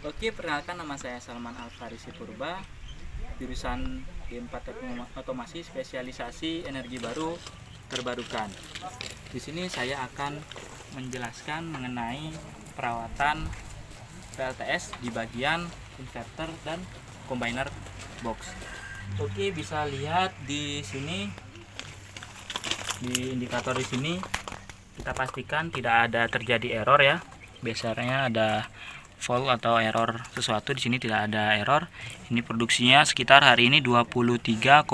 Oke, perkenalkan nama saya Salman Alfarisi Purba, jurusan D4 Teknik Otomasi spesialisasi energi baru terbarukan. Di sini saya akan menjelaskan mengenai perawatan PLTS di bagian inverter dan combiner box. Oke, bisa lihat di sini di indikator di sini kita pastikan tidak ada terjadi error ya. Biasanya ada fault atau error sesuatu, di sini tidak ada error. Ini produksinya sekitar hari ini 23,3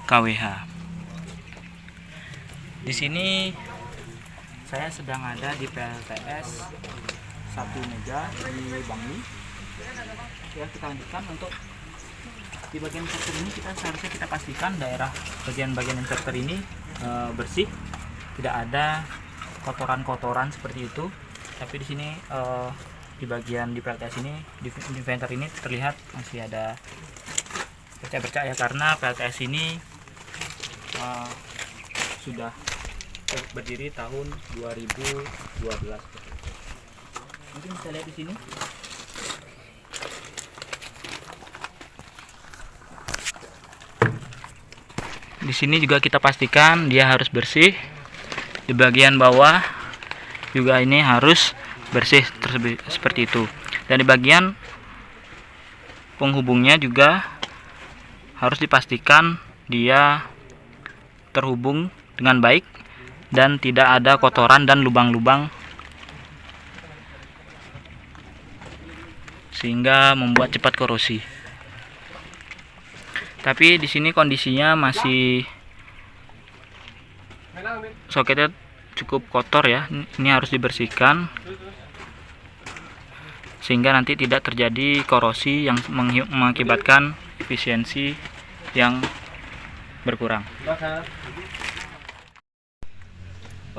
kWh. Di sini saya sedang ada di PLTS 1 mega di Bangli. Ya, kita lanjutkan untuk di bagian inverter ini seharusnya kita pastikan daerah bagian inverter ini bersih, tidak ada kotoran-kotoran seperti itu. Tapi di sini di bagian di PLTS ini di inverter ini terlihat masih ada bercak-bercak ya, karena PLTS ini sudah berdiri tahun 2012. Mungkin bisa lihat di sini. Di sini juga kita pastikan dia harus bersih. Di bagian bawah juga ini harus bersih seperti itu. Dan di bagian penghubungnya juga harus dipastikan dia terhubung dengan baik dan tidak ada kotoran dan lubang-lubang sehingga membuat cepat korosi. Tapi di sini kondisinya masih soketnya cukup kotor ya. Ini harus dibersihkan sehingga nanti tidak terjadi korosi yang mengakibatkan efisiensi yang berkurang.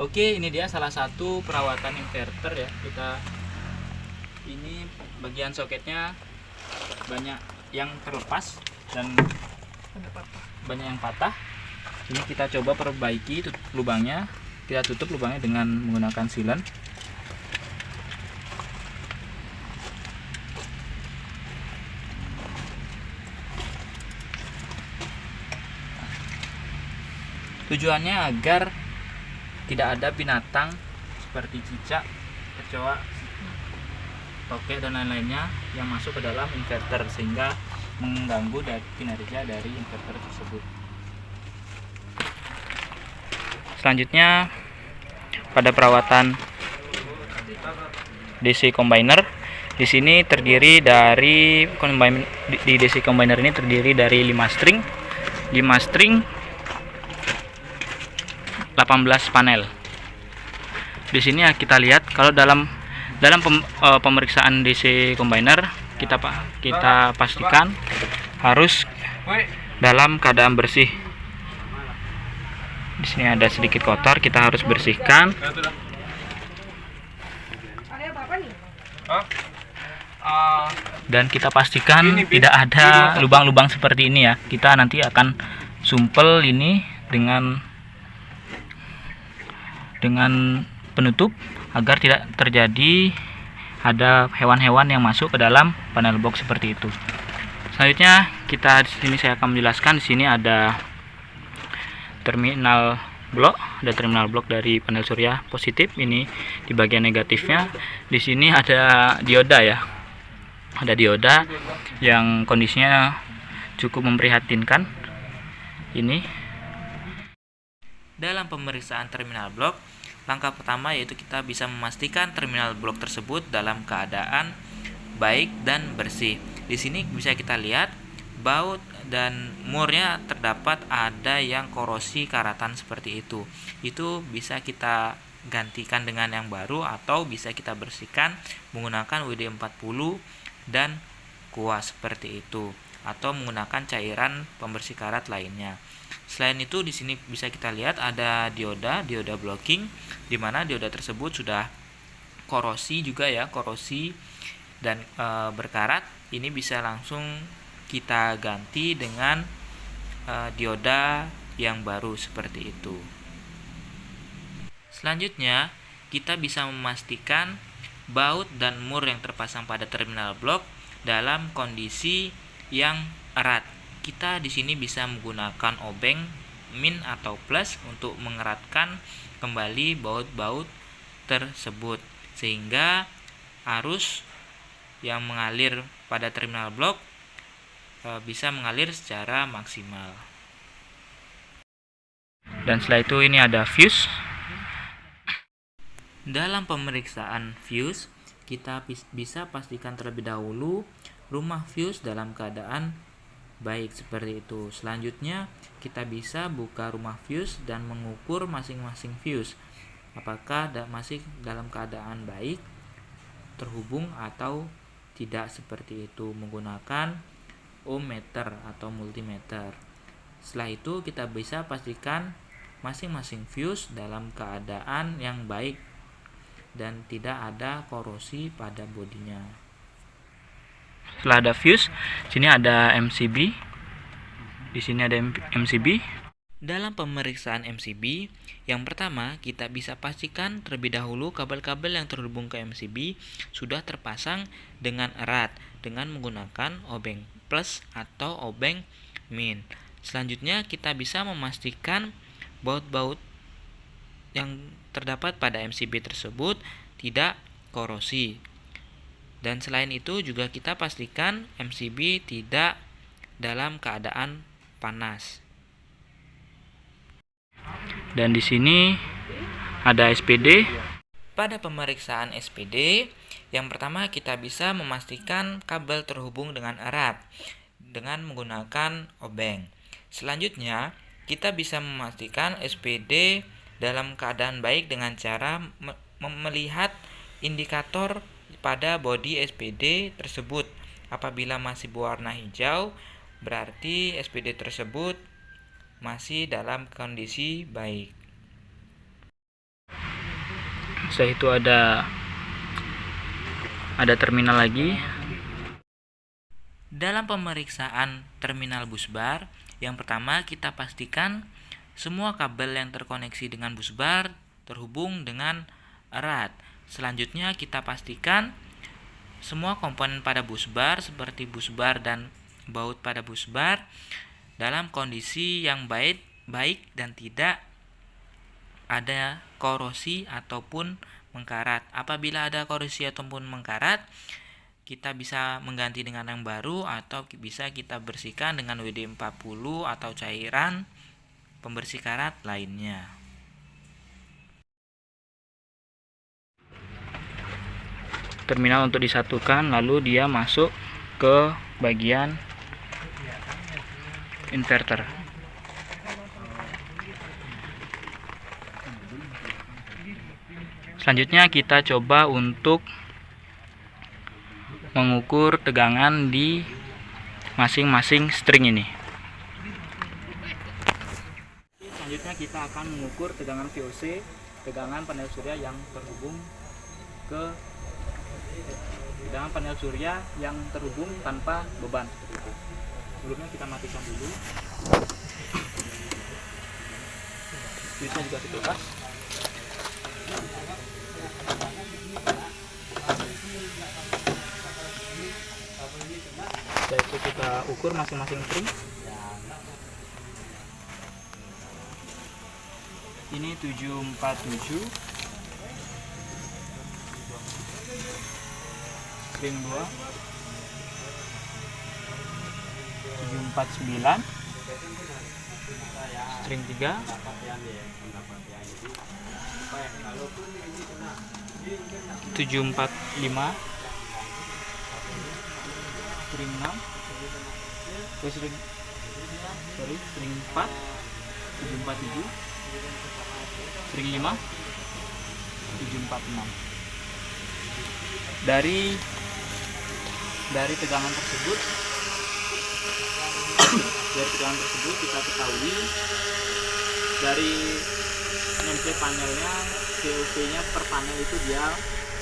Oke, ini dia salah satu perawatan inverter ya. Ini bagian soketnya banyak yang terlepas dan banyak yang patah. Ini kita coba perbaiki lubangnya. Kita tutup lubangnya dengan menggunakan silen. Tujuannya agar tidak ada binatang seperti cicak, kecoa, tokek dan lain-lainnya yang masuk ke dalam inverter sehingga mengganggu kinerja dari inverter tersebut. Selanjutnya pada perawatan DC combiner, di sini terdiri dari di DC combiner ini terdiri dari 5 string 18 panel. Di sini kita lihat kalau dalam pemeriksaan DC combiner kita pastikan harus dalam keadaan bersih. Di sini ada sedikit kotor, kita harus bersihkan. Dan kita pastikan tidak ada lubang-lubang seperti ini ya. Kita nanti akan sumpel ini dengan penutup agar tidak terjadi ada hewan-hewan yang masuk ke dalam panel box seperti itu. Selanjutnya di sini saya akan menjelaskan. Di sini ada terminal blok dari panel surya positif. Ini di bagian negatifnya. Di sini ada dioda ya. Ada dioda yang kondisinya cukup memprihatinkan. Ini dalam pemeriksaan terminal blok, langkah pertama yaitu kita bisa memastikan terminal blok tersebut dalam keadaan baik dan bersih. Di sini bisa kita lihat baut dan murnya terdapat ada yang korosi karatan seperti itu. Itu bisa kita gantikan dengan yang baru atau bisa kita bersihkan menggunakan WD-40 dan kuas seperti itu, atau menggunakan cairan pembersih karat lainnya. Selain itu di sini bisa kita lihat ada dioda blocking, di mana dioda tersebut sudah korosi juga ya, korosi dan berkarat. Ini bisa langsung kita ganti dengan dioda yang baru seperti itu. Selanjutnya kita bisa memastikan baut dan mur yang terpasang pada terminal blok dalam kondisi yang erat. Kita di sini bisa menggunakan obeng min atau plus untuk mengeratkan kembali baut-baut tersebut sehingga arus yang mengalir pada terminal blok bisa mengalir secara maksimal. Dan setelah itu ini ada fuse. Dalam pemeriksaan fuse, kita bisa pastikan terlebih dahulu rumah fuse dalam keadaan baik seperti itu. Selanjutnya, kita bisa buka rumah fuse dan mengukur masing-masing fuse apakah masih dalam keadaan baik, terhubung atau tidak seperti itu menggunakan ohmmeter atau multimeter. Setelah itu kita bisa pastikan masing-masing fuse dalam keadaan yang baik dan tidak ada korosi pada bodinya. Setelah ada fuse, sini ada MCB. Di sini ada MCB. Dalam pemeriksaan MCB, yang pertama kita bisa pastikan terlebih dahulu kabel-kabel yang terhubung ke MCB sudah terpasang dengan erat dengan menggunakan obeng plus atau obeng min. Selanjutnya kita bisa memastikan baut-baut yang terdapat pada MCB tersebut tidak korosi. Dan selain itu juga kita pastikan MCB tidak dalam keadaan panas. Dan di sini ada SPD. Pada pemeriksaan SPD, yang pertama kita bisa memastikan kabel terhubung dengan erat dengan menggunakan obeng. Selanjutnya, kita bisa memastikan SPD dalam keadaan baik dengan cara melihat indikator pada bodi SPD tersebut. Apabila masih berwarna hijau, berarti SPD tersebut masih dalam kondisi baik. Setelah itu ada terminal lagi. Dalam pemeriksaan terminal busbar, yang pertama kita pastikan semua kabel yang terkoneksi dengan busbar terhubung dengan erat. Selanjutnya kita pastikan semua komponen pada busbar seperti busbar dan baut pada busbar dalam kondisi yang baik dan tidak ada korosi ataupun mengkarat. Apabila ada korosi ataupun mengkarat, kita bisa mengganti dengan yang baru atau bisa kita bersihkan dengan WD-40 atau cairan pembersih karat lainnya. Terminal untuk disatukan, lalu dia masuk ke bagian inverter. Selanjutnya kita coba untuk mengukur tegangan di masing-masing string ini. Selanjutnya kita akan mengukur tegangan VOC, tegangan panel surya yang terhubung ke tegangan panel surya yang terhubung tanpa beban seperti itu. Sebelumnya kita matikan dulu. Fuse-nya juga dilepas. Setelah itu kita ukur masing-masing string. Ini 747, string 2 749, string 3 745, string 6 string 4 747, string 5 746. Dari tegangan tersebut kita ketahui dari nameplate panelnya VOC-nya per panel itu dia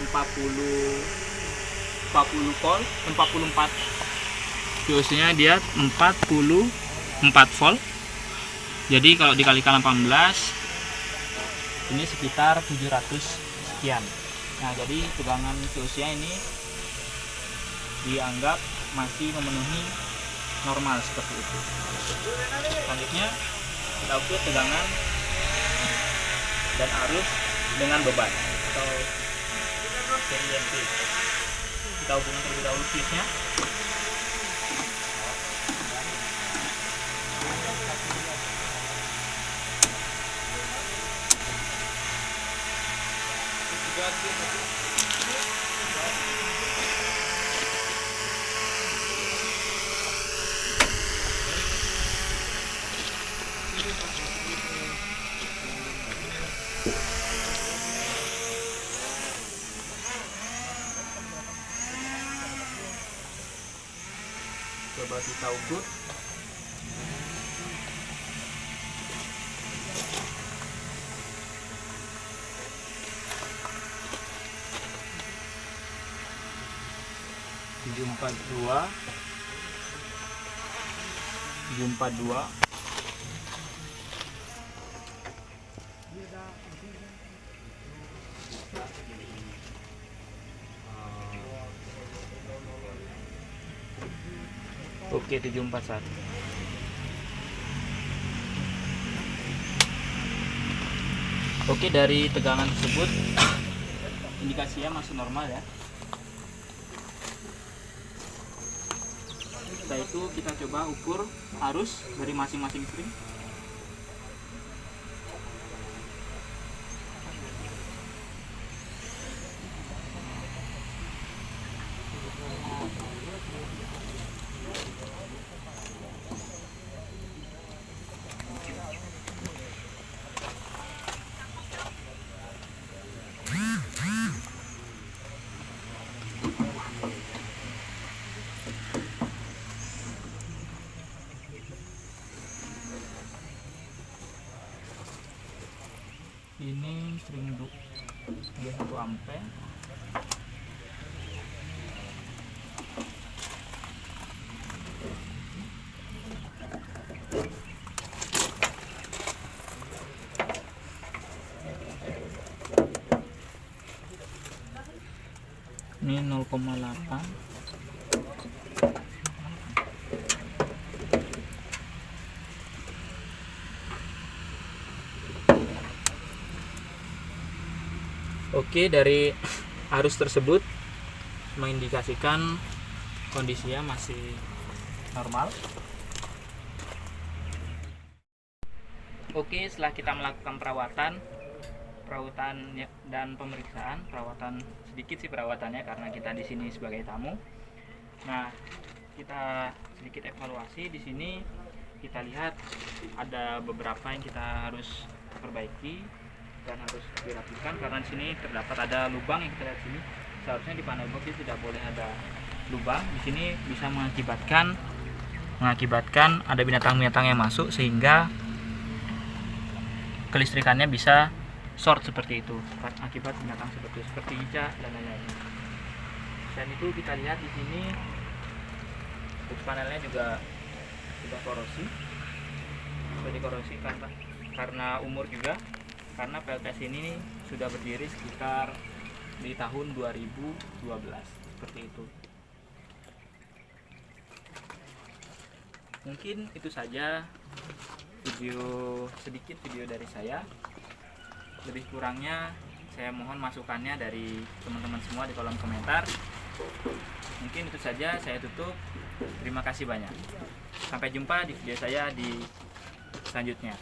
44 VOC-nya dia 44 volt. Jadi kalau dikalikan 18 ini sekitar 700 sekian. Nah, jadi tegangan fuse-nya ini dianggap masih memenuhi normal seperti itu. Selanjutnya kita ukur tegangan dan arus dengan beban atau VIMP. Kita hubungkan terlebih dahulu fuse-nya. Coba kita ukur. Tujuh empat dua. Oke, 741. Oke, dari tegangan tersebut indikasinya masih normal ya. Setelah itu kita coba ukur arus dari masing-masing string. Ini string 1 ampere. Ini 0,8. Oke, dari arus tersebut mengindikasikan kondisinya masih normal. Oke, setelah kita melakukan perawatan dan pemeriksaan, perawatan sedikit sih perawatannya karena kita di sini sebagai tamu. Nah, kita sedikit evaluasi di sini. Kita lihat ada beberapa yang kita harus perbaiki dan harus dirapikan karena di sini terdapat ada lubang yang kita lihat sini. Seharusnya di panel box itu tidak boleh ada lubang. Di sini bisa mengakibatkan ada binatang-binatang yang masuk sehingga kelistrikannya bisa short seperti itu akibat binatang seperti cicak dan lain-lain. Dan itu kita lihat di sini box panelnya juga sudah korosi, sudah dikorosi karena umur juga, karena PLTS ini sudah berdiri sekitar di tahun 2012 seperti itu. Mungkin itu saja sedikit video dari saya. Lebih kurangnya saya mohon masukannya dari teman-teman semua di kolom komentar. Mungkin itu saja, saya tutup. Terima kasih banyak. Sampai jumpa di video saya di selanjutnya.